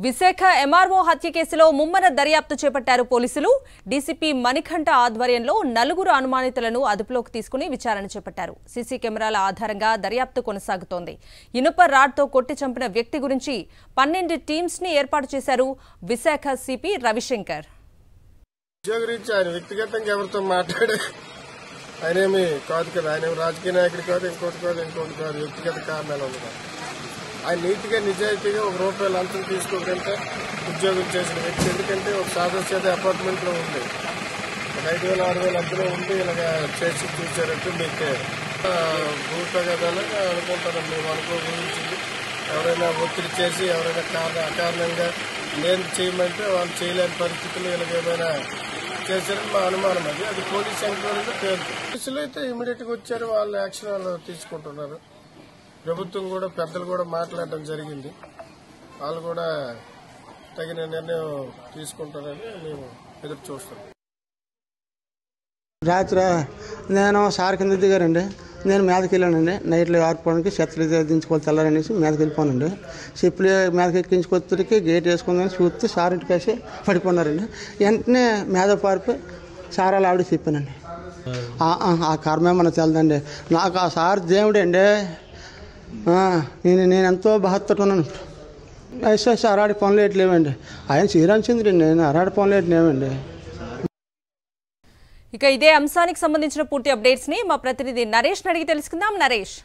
Visakha MRO హత్య కేసులో ముమ్మర దర్యాప్తు చేపట్టారు పోలీసులు. డీసీపీ మణికంఠ ఆధ్వర్యంలో నలుగురు అనుమానితులను అదుపులోకి తీసుకుని విచారణ చేపట్టారు. సీసీ కెమెరాల ఆధారంగా దర్యాప్తు కొనసాగుతోంది. ఇనుప రాడ్తో కొట్టి చంపిన వ్యక్తి గురించి 12 టీమ్స్ ని ఏర్పాటు చేశారు విశాఖ సిపి రవిశంకర్. వ్యక్తిగతంగా ఎవరితో మాట్లాడే ఆయనేమి కాదు కదా, ఆయన రాజకీయ నాయకుడు కాదు, ఇంకోటి కాదు, వ్యక్తిగత కారణాలు ఉన్నాయి. ఆయన నీతిగా నిజాయితీగా ₹1 లంచం తీసుకోకంటే ఉద్యోగం చేసిన వ్యక్తి. ఎందుకంటే ఒక సాదాసేద అపార్ట్మెంట్ లో ఉంది, 5,000 6,000 అందులో ఉండి ఇలాగ చేసి చూసారంటే మీకు భూత కదా అనుకుంటారని మేము ఊహించింది. ఎవరైనా ఒత్తిడి చేసి ఎవరైనా అకారణంగా నేను చేయమంటే వాళ్ళు చేయలేని పరిస్థితులు ఇలాగేమైనా చేశారని మా అనుమానం. అది పోలీస్ ఎంక్వైరీలో తేలుతుంది. పోలీసులు అయితే ఇమీడియట్ గా వచ్చారు, వాళ్ళు యాక్షన్ వాళ్ళు తీసుకుంటున్నారు. ప్రభుత్వం కూడా పెద్దలు కూడా మాట్లాడటం జరిగింది, వాళ్ళు కూడా తగిన నిర్ణయం తీసుకుంటారని మేము ఎదురు చూస్తాం. రాత్రి నేను సార్ కింద దిగారండి, నేను మీదకి వెళ్ళానండి. నైట్లో ఆడుకోవడానికి చెత్తలు దించుకోవాలి తెల్లారనేసి మీదకి వెళ్ళిపోనండి. చెప్పులు మీదకి ఎక్కించుకొచ్చరికి గేట్ వేసుకుందని చూస్తే సార్ ఇంటికి వేసి పడిపోన్నారండి. వెంటనే మీద పారిపోయి సార్ అలా ఆవిడ చెప్పానండి. ఆ కర్మే మనకు తెలదండి, నాకు ఆ సార్ దేవుడే అండి. నేను ఎంతో బాధపడుతున్నాను. సార్ అరాడి పనులు ఎట్లేవండి, ఆయన శ్రీరామచంద్రుడు అండి, నేను అరాడి పనులు ఎట్లేవండి. ఇక ఇదే అంశానికి సంబంధించిన పూర్తి అప్డేట్స్ ని మా ప్రతినిధి నరేష్ అడిగి తెలుసుకుందాం. నరేష్,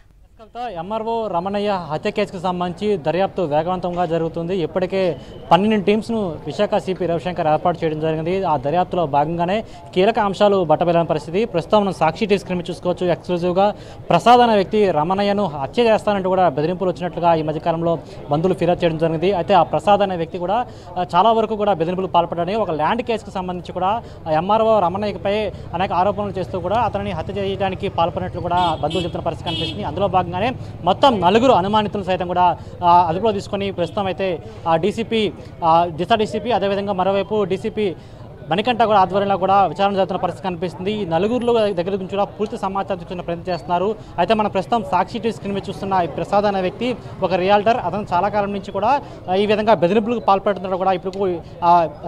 ఎంఆర్ఓ రమణయ్య హత్య కేసుకు సంబంధించి దర్యాప్తు వేగవంతంగా జరుగుతుంది. ఇప్పటికే 12 టీమ్స్ను విశాఖ సిపి రవిశంకర్ ఏర్పాటు చేయడం జరిగింది. ఆ దర్యాప్తులో భాగంగానే కీలక అంశాలు బట్టబయలైన పరిస్థితి. ప్రస్తుతం మనం సాక్షి టీవీ స్క్రీన్ చూసుకోవచ్చు. ఎక్స్క్లూజివ్గా ప్రసాద్ అనే వ్యక్తి రమణయ్యను హత్య చేస్తానంటూ కూడా బెదిరింపులు వచ్చినట్లుగా ఈ మధ్యకాలంలో బంధువులు ఫిర్యాదు చేయడం జరిగింది. అయితే ఆ ప్రసాద్ అనే వ్యక్తి కూడా చాలా వరకు కూడా బెదిరింపులు పాల్పడని ఒక ల్యాండ్ కేసుకు సంబంధించి కూడా ఎంఆర్ఓ రమణయ్యపై అనేక ఆరోపణలు చేస్తూ కూడా అతనిని హత్య చేయడానికి పాల్పడినట్లు కూడా బంధువులు చెప్తున్న పరిస్థితి కనిపిస్తుంది. అందులో భాగంగానే మొత్తం 4 అనుమానితులను సైతం కూడా అదుపులో తీసుకొని ప్రస్తుతం అయితే డీసీపీ దిశ డీసీపీ అదేవిధంగా మరోవైపు డీసీపీ మణికంఠ కూడా ఆధ్వర్యంలో కూడా విచారణ జరుగుతున్న పరిస్థితి కనిపిస్తుంది. ఈ 4 దగ్గర నుంచి కూడా పూర్తి సమాచారం తీసుకునే ప్రయత్నం చేస్తున్నారు. అయితే మన ప్రస్తుతం సాక్షి టీవీ స్క్రీన్ మీద చూస్తున్న ఈ ప్రసాద్ అనే వ్యక్తి ఒక రియాల్టర్. అతను చాలా కాలం నుంచి కూడా ఈ విధంగా బెదిరింపులకు పాల్పడుతున్నట్టు కూడా ఇప్పుడు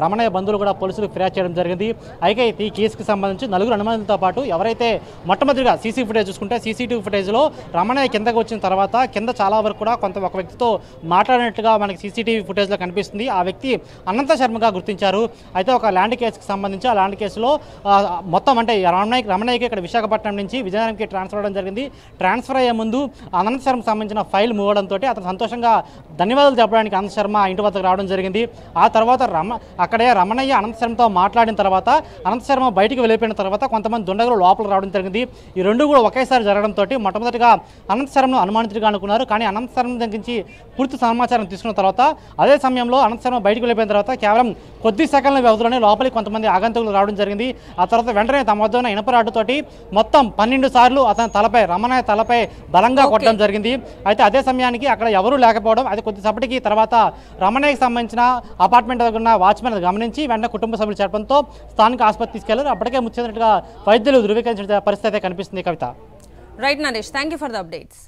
రమణయ్య బంధువులు కూడా పోలీసులు ఫిర్యాదు చేయడం జరిగింది. అయితే ఈ కేసుకు సంబంధించి 4 అనుమానులతో పాటు ఎవరైతే మొట్టమొదటిగా సీసీ ఫుటేజ్ చూసుకుంటే సీసీటీవీ ఫుటేజ్లో రమణయ్య కిందకు వచ్చిన తర్వాత కింద చాలా వరకు కూడా ఒక వ్యక్తితో మాట్లాడినట్టుగా మనకి సీసీటీవీ ఫుటేజ్లో కనిపిస్తుంది. ఆ వ్యక్తి అనంత శర్మగా గుర్తించారు. అయితే ఒక ల్యాండ్ కేసుకు సంబంధించి ఆ ల్యాండ్ కేసులో మొత్తం అంటే రమణయ్యకి ఇక్కడ విశాఖపట్నం నుంచి విజయనగరంకి ట్రాన్స్ఫర్ అవ్వడం జరిగింది. ట్రాన్స్ఫర్ అయ్యే ముందు అనంత శర్మకు సంబంధించిన ఫైల్ మూవ్ అవడంతో అతను సంతోషంగా ధన్యవాదాలు చెప్పడానికి అనంత శర్మ ఇంటి వద్దకు రావడం జరిగింది. ఆ తర్వాత అక్కడే రమణయ్య అనంత శర్మతో మాట్లాడిన తర్వాత అనంత శర్మ బయటికి వెళ్ళిపోయిన తర్వాత కొంతమంది దుండగులు లోపల రావడం జరిగింది. ఈ 2 కూడా ఒకేసారి జరగడంతో మొట్టమొదటిగా అనంత శర్మను అనుమానితుడిగా అనుకున్నారు. కానీ అనంత శర్మ దగ్గర నుంచి పూర్తి సమాచారం తీసుకున్న తర్వాత అదే సమయంలో అనంత శర్మ బయటికి వెళ్ళిపోయిన తర్వాత కేవలం కొద్ది సెకండ్ల వ్యవధిలోనే లోపలికి కొంతమంది ఆగంతుకులు రావడం జరిగింది. ఆ తర్వాత వెంటనే తమ వద్ద ఉన్న ఇనపరాడుతోటి మొత్తం 12 సార్లు అతని రమణయ్య తలపై బలంగా కొట్టడం జరిగింది. అయితే అదే సమయానికి అక్కడ ఎవరూ లేకపోవడం, అది కొద్దిసేపటికి తర్వాత రమణయ్యకి సంబంధించిన అపార్ట్మెంట్ దగ్గర ఉన్న వాచ్మెన్ గమనించి వెంటనే కుటుంబ సభ్యులు చేరడంతో స్థానిక ఆసుపత్రి తీసుకెళ్లారు. అప్పటికే మృతి చెందినట్టుగా వైద్యులు ధృవీకరించిన పరిస్థితి అయితే కనిపిస్తుంది. Kavitha. Right Naresh, thank you for the updates.